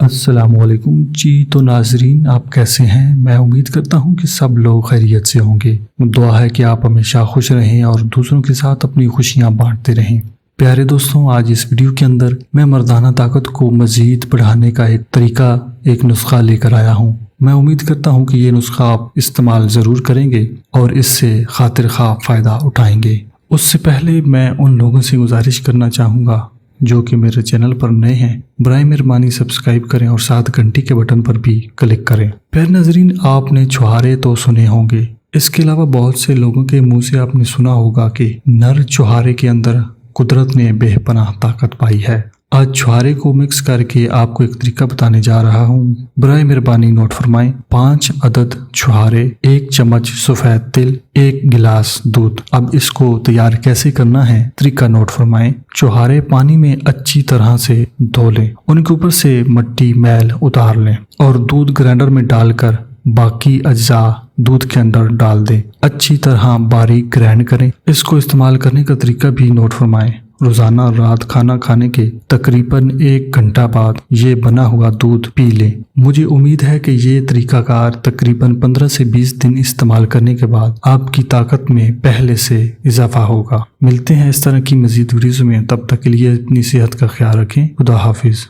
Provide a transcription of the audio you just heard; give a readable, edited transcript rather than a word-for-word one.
السلام علیکم جی۔ تو ناظرین، آپ کیسے ہیں؟ میں امید کرتا ہوں کہ سب لوگ خیریت سے ہوں گے۔ دعا ہے کہ آپ ہمیشہ خوش رہیں اور دوسروں کے ساتھ اپنی خوشیاں بانٹتے رہیں۔ پیارے دوستوں، آج اس ویڈیو کے اندر میں مردانہ طاقت کو مزید بڑھانے کا ایک طریقہ، ایک نسخہ لے کر آیا ہوں۔ میں امید کرتا ہوں کہ یہ نسخہ آپ استعمال ضرور کریں گے اور اس سے خاطر خواہ فائدہ اٹھائیں گے۔ اس سے پہلے میں ان لوگوں سے گزارش کرنا چاہوں گا جو کہ میرے چینل پر نئے ہیں، برائے مہربانی سبسکرائب کریں اور ساتھ گھنٹی کے بٹن پر بھی کلک کریں۔ پیارے ناظرین، آپ نے چھہارے تو سنے ہوں گے، اس کے علاوہ بہت سے لوگوں کے منہ سے آپ نے سنا ہوگا کہ نر چھہارے کے اندر قدرت نے بے پناہ طاقت پائی ہے۔ آج چھہارے کو مکس کر کے آپ کو ایک طریقہ بتانے جا رہا ہوں، برائے مہربانی نوٹ فرمائیں۔ 5 عدد چھہارے، 1 چمچ سفید تل، 1 گلاس دودھ۔ اب اس کو تیار کیسے کرنا ہے، طریقہ نوٹ فرمائیں۔ چھہارے پانی میں اچھی طرح سے دھو لیں، ان کے اوپر سے مٹی میل اتار لیں اور دودھ گرائنڈر میں ڈال کر باقی اجزاء دودھ کے اندر ڈال دیں، اچھی طرح باریک گرائنڈ کریں۔ اس کو استعمال کرنے کا طریقہ بھی نوٹ فرمائیں۔ روزانہ رات کھانا کھانے کے تقریباً 1 گھنٹہ بعد یہ بنا ہوا دودھ پی لیں۔ مجھے امید ہے کہ یہ طریقہ کار تقریباً 15 سے 20 دن استعمال کرنے کے بعد آپ کی طاقت میں پہلے سے اضافہ ہوگا۔ ملتے ہیں اس طرح کی مزید ویڈیوز میں، تب تک کے لیے اپنی صحت کا خیال رکھیں۔ خدا حافظ۔